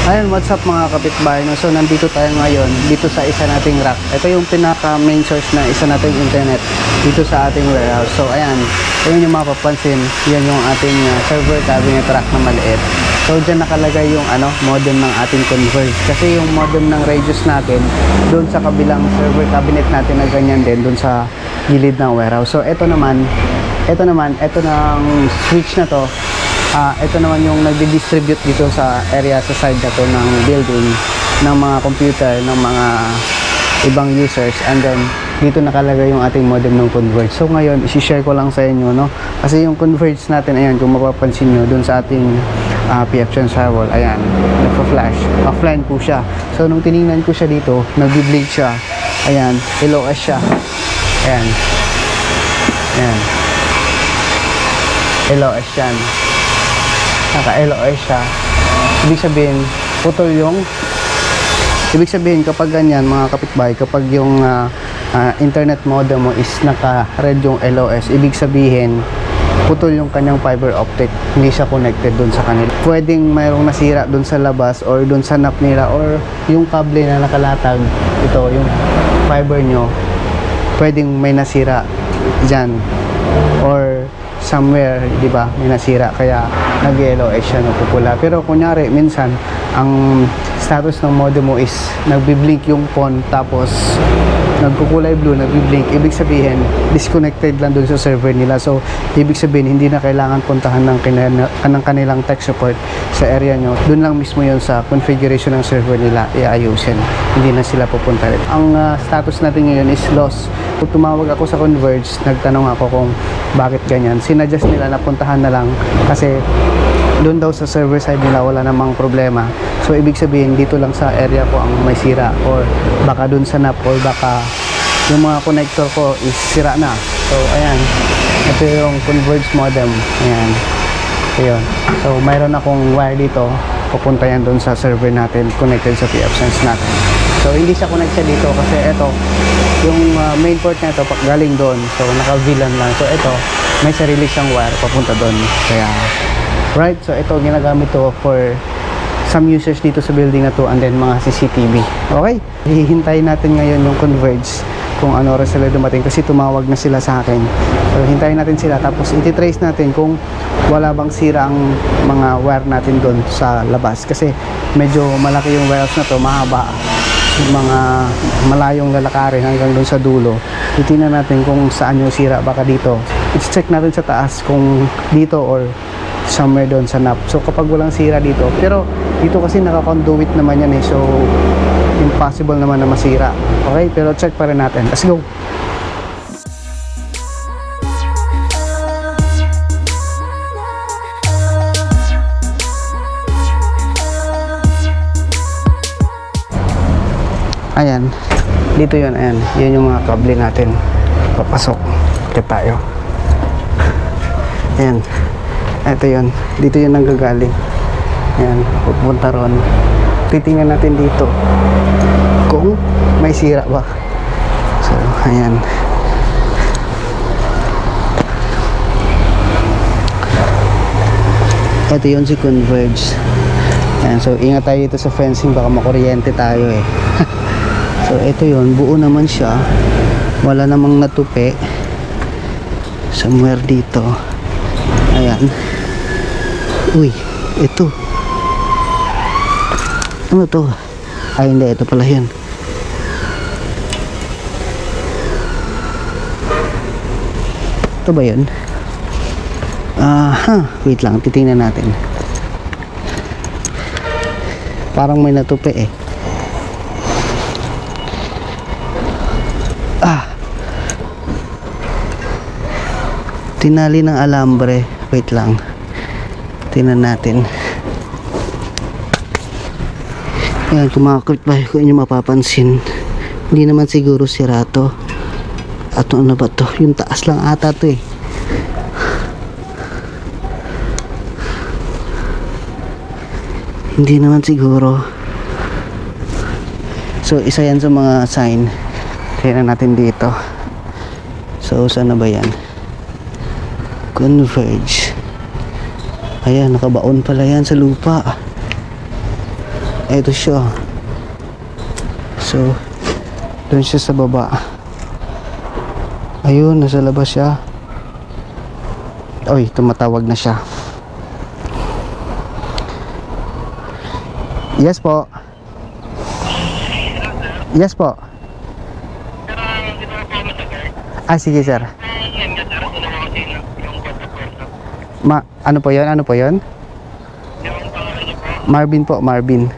Ayun, what's up mga kapitbahay, no? So nandito tayo ngayon dito sa isa nating rack. Ito yung pinaka main source na isa nating internet dito sa ating warehouse. So ayan yung mapapansin, yan yung ating server cabinet rack na maliit. So dyan nakalagay yung modem ng ating Converge, kasi yung modem ng Radius natin doon sa kabilang server cabinet natin na ganyan din doon sa gilid ng warehouse. So ito ng switch na to. Ito naman yung nagdi-distribute dito sa area, sa side na to ng building ng mga computer ng mga ibang users, and then dito nakalagay yung ating modem ng Converge. So ngayon i-share ko lang sa inyo, no, kasi yung Converge natin, ayan, kung mapapansin nyo dun sa ating PFSense firewall, ayan, nagpa-flash, offline po siya. So nung tiningnan ko siya dito, nag-blink siya, ayan, LOS siya, ayan, LOS yan, naka-LOS siya. Ibig sabihin kapag ganyan mga kapitbahay, kapag yung internet modem mo is naka-red yung LOS, ibig sabihin putol yung kanyang fiber optic, hindi siya connected dun sa kanila. Pwedeng mayroong nasira dun sa labas or dun sa NAP nila, or yung kable na nakalatag, ito yung fiber nyo, pwedeng may nasira dyan or somewhere, di ba, may nasira, kaya nag-LOS siya, nagpupula. Pero kunyari minsan ang status ng modem mo is nagbi-blink yung phone, tapos nagkukulay blue, nagbi-blink, ibig sabihin disconnected lang dun sa server nila. So ibig sabihin hindi na kailangan puntahan ng kanilang tech support sa area nyo, dun lang mismo yun sa configuration ng server nila iayusin, hindi na sila pupunta rin. Ang status natin ngayon is lost. Kung tumawag ako sa Converge, nagtanong ako kung bakit ganyan, sinadjust nila na puntahan na lang kasi doon daw sa server side nila wala namang problema. So ibig sabihin dito lang sa area ko ang may sira, or baka doon sa NAP, or baka yung mga connector ko is sira na. So ayan, ito yung Converge modem, ayan, ayun. So mayroon akong wire dito, pupunta yan doon sa server natin, connected sa PFSense natin. So hindi siya connect siya dito kasi ito yung main port na ito galing doon, so naka-VLAN lang. So ito may sarili siyang wire papunta doon, kaya right. So ito ginagamit to for some users dito sa building na to, and then mga CCTV. Okay, hihintayin natin ngayon yung Converge kung ano oras sila dumating, kasi tumawag na sila sa akin. So hintayin natin sila, tapos iti-trace natin kung wala bang sira ang mga wire natin doon sa labas, kasi medyo malaki yung warehouse na to, mahaba, mga malayong lalakarin hanggang doon sa dulo. Titingnan natin kung saan yung sira, baka dito. I-check natin sa taas kung dito or somewhere doon sa NAP. So kapag walang sira dito, pero dito kasi naka-conduit naman yan so impossible naman na masira. Okay, pero check pa rin natin. Let's go. Ayan, dito yun, ayan, yun yung mga kable natin, papasok, kita tayo, ayan, ito yun, dito yun nanggagaling, ayan, pupunta ron. Titingnan natin dito kung may sira ba. So ayan, ito yun si Converge. Ayan, so ingat tayo dito sa fencing, baka makuryente tayo eh. So ito yun, buo naman siya, wala namang natupi somewhere dito. Ayan, uy, ito ano to? Ay hindi, ito pala yun. Ito ba yun? Wait lang, titingnan natin. Parang may natupi eh. Tinali ng alambre. Wait lang, tingnan natin. Yan, kumakapit ba kung inyo mapapansin, hindi naman siguro sira to. At ano ba to, yung taas lang ata to eh. Hindi naman siguro. So isa yan sa mga sign. Tingnan natin dito. So saan na ba yan? Converge. Ayan, nakabaon pala yan sa lupa. Ito siya. So, doon siya sa baba. Ayun, nasa labas siya. Oy, tumatawag na siya. Yes po. Yes po. Ah, sige sir. Ano po yun? Ano po yun? Marvin po, Marvin.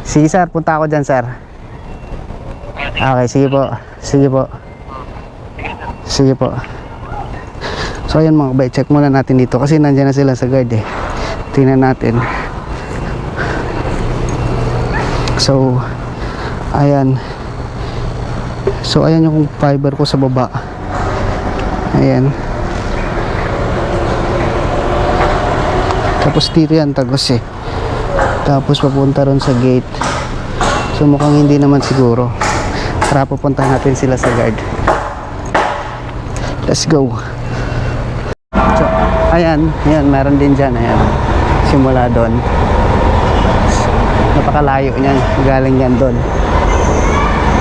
Sige sir, punta ako dyan sir. Okay, sige po. Sige po. Sige po. So ayan mga kabay, check muna natin dito kasi nandiyan na sila sa guard eh. Tingnan natin. So ayan. So ayan yung fiber ko sa baba. Ayan. Tapos dito yan tagos eh. Tapos papunta ron sa gate. So mukhang hindi naman siguro. Tara, pupuntahan natin sila sa guard. Let's go. So, ayan, meron din dyan. Ayan. Simula doon. Napakalayo niyan. Galing yan doon.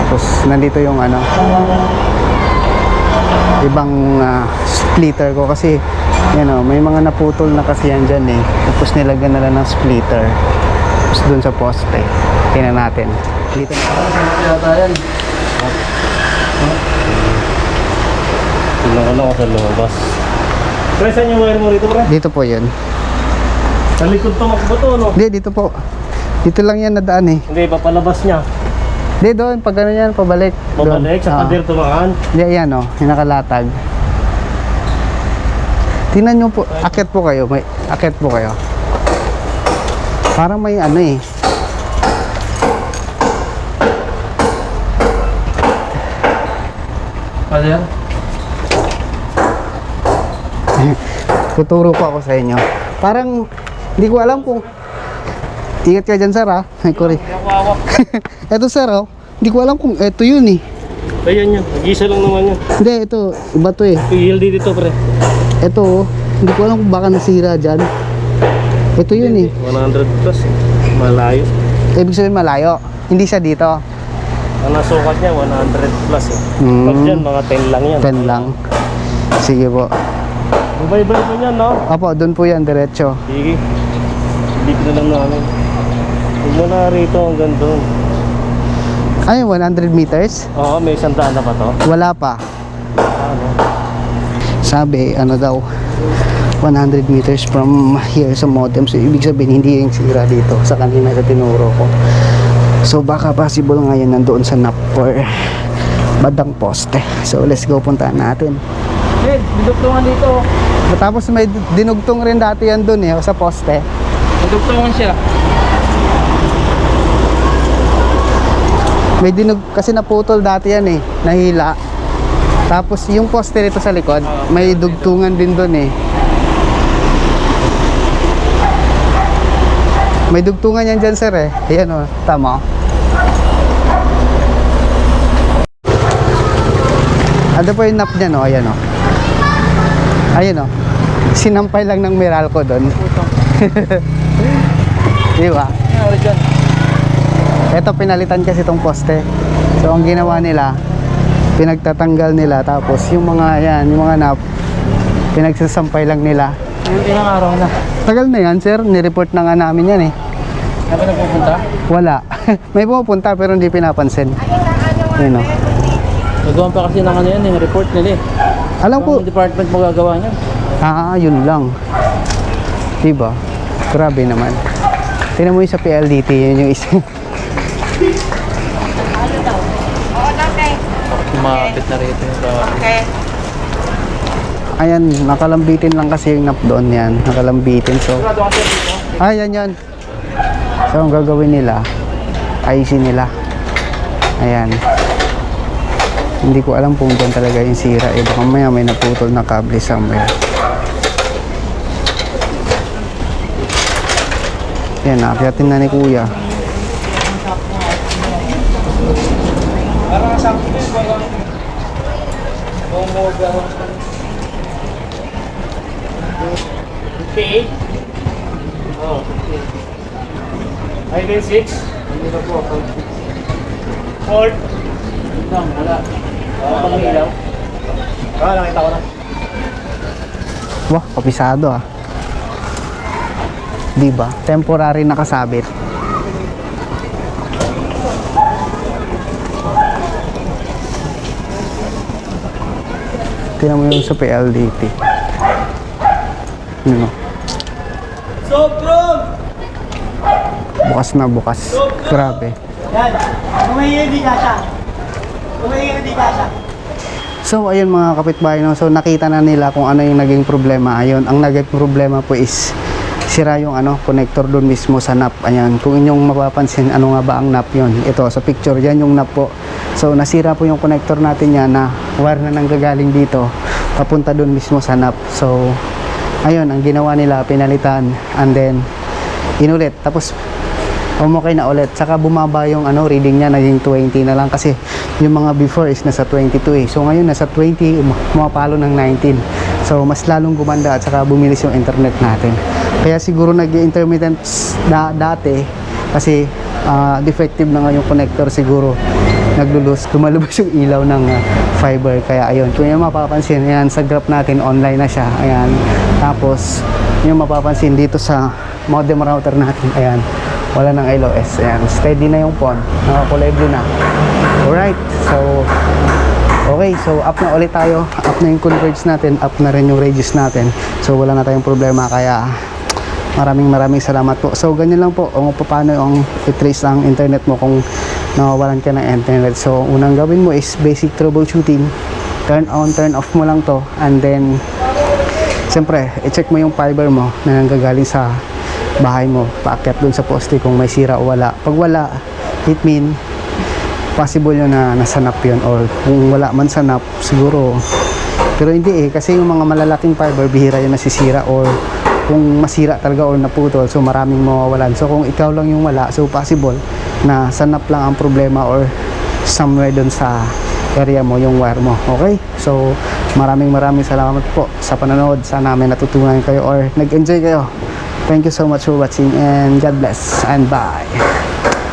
Tapos nandito yung ano, ibang splitter ko kasi may mga naputol na kasi yan dyan eh. Tapos nilagyan na lang ng splitter. Tapos doon sa poste. Tingnan natin. Dito na. Tingnan ko sa lumabas. Pre, saan yung wire mo rito, pre? Dito po yun. Sa likod tumakbo to, no? Hindi, dito po. Dito lang yan nadaan eh. Hindi, papalabas niya. Hindi, doon. Pag gano'n yan, pabalik. Pabalik, sa pader tumakan. Hindi, yan o. Yung nakalatag. Tingnan nyo po. Akit po kayo. Akit po kayo. Parang may ano eh. Pader? Tuturo po ako sa inyo. Parang, hindi ko alam kung... Ingat ka dyan, sir, ha? Ay, kuri. Eto, sir, oh. Hindi ko alam kung eto yun, eh. Ayan yun. Nag-isa lang naman yun. Hindi, ito. Iba to, eh. ELD dito, pre. Eto, oh. Hindi ko alam kung baka nasira dyan. Ito yun, eh. 100 plus. Malayo. Ibig sabihin malayo. Hindi siya dito. Ang nasukat niya, 100 plus, eh. Pag dyan, mga 10 lang yan. 10 lang. Sige po. Bye-bye po niyan, no? Opo, doon po yan, diretso. Sige. Big na lang namin. Huwag mo na rito hanggang doon. Ay, 100 meters? Oo, may 100 na pa to. Wala pa. Ano? Sabi, ano daw, 100 meters from here sa modem. So, ibig sabihin, hindi yung sira dito sa kanina sa tinuro ko. So, baka possible ngayon nandoon sa NAP or badang poste. So, let's go, puntaan natin. Hey, dinugtungan dito. Tapos may dinugtong rin dati yan doon sa poste. Dinugtungan siya. May kasi naputol dati yan nahila. Tapos yung poste rito sa likod, may dugtungan din doon May dugtungan yan dyan, sir Ayan tama. Ano po yung nap niya ayan Ayan sinampay lang ng Meralco doon. Di ba? Ito pinalitan kasi itong poste. So ang ginawa nila, pinagtatanggal nila tapos yung mga nap pinagsasampay lang nila. Ilang araw na? Tagal na yan, sir. Nireport na nga namin yan Sabi na pupunta? Wala. May pumupunta pero hindi pinapansin. Ayun Nagawa pa kasi ng ano yan, yung report nila Alam ko. Ang department mo gagawa niyan? Yun lang. Diba? Grabe naman. Tingnan mo yung sa PLDT, yun yung isa. Kumapit na rito yung okay. Ayan, nakalambitin lang kasi yung nap doon yan. Nakalambitin, so. Ayan yan. So, ang gagawin nila, ayusin nila. Ayan. Hindi ko alam kung dyan talaga yung sira. Baka maya may naputol na kable somewhere. Yan, nakakyatin na ni kuya. Okay. Oo. Ay, 6. Hindi na po. 4. Wala. Pangilaw. Nakita ko na. Wah, kapisado ah. Di ba? Temporary nakasabit. Tingnan mo yung sa PLDT. Ano? Sobrang! Bukas na bukas. Grabe. Yan. Kumain di kasha. Kumain di kasha. So ayun mga kapitbahay, no? So nakita na nila kung ano yung naging problema. Ayun, ang naging problema po is sira yung connector doon mismo sa NAP. Ayan, kung inyong mapapansin, ano nga ba ang NAP yon? Ito sa picture, yan yung NAP po. So nasira po yung connector natin yan na wire na nanggagaling dito papunta doon mismo sa NAP. So ayun, ang ginawa nila, pinalitan and then inulit. Tapos okay na ulit. Saka bumaba yung reading niya, naging 20 na lang kasi yung mga before is nasa 22 eh. So ngayon nasa 20, pumapalo ng 19. So mas lalong gumanda at saka bumilis yung internet natin. Kaya siguro nag-intermittent dati kasi defective na nga yung connector, siguro naglulus, lumalabas yung ilaw ng fiber. Kaya ayun, kung yung mapapansin, ayan, sa graph natin, online na siya. Ayan, tapos yung mapapansin dito sa modem router natin, ayan, wala ng LOS. Ayan, steady na yung phone, nakakulay blue na. Alright, so okay, so up na ulit tayo. Up na yung converge natin, up na rin yung Regis natin. So wala na tayong problema, kaya maraming salamat po. So ganyan lang po kung paano yung i-trace ang internet mo kung nawawalan ka ng internet. So unang gawin mo is basic troubleshooting. Turn on, turn off mo lang to, and then siyempre i-check mo yung fiber mo na nanggagaling sa bahay mo, paakyat dun sa poste kung may sira o wala. Pag wala, it mean possible yun na nasanap yun, or kung wala man sanap siguro, pero hindi eh, kasi yung mga malalaking fiber bihira yun nasisira, or kung masira talaga or naputol, so maraming mawawalan. So kung ikaw lang yung wala, so possible na sanap lang ang problema or somewhere dun sa area mo yung wire mo. Okay, so maraming salamat po sa panonood. Sana may natutunan kayo or nag-enjoy kayo. Thank you so much for watching and God bless and bye.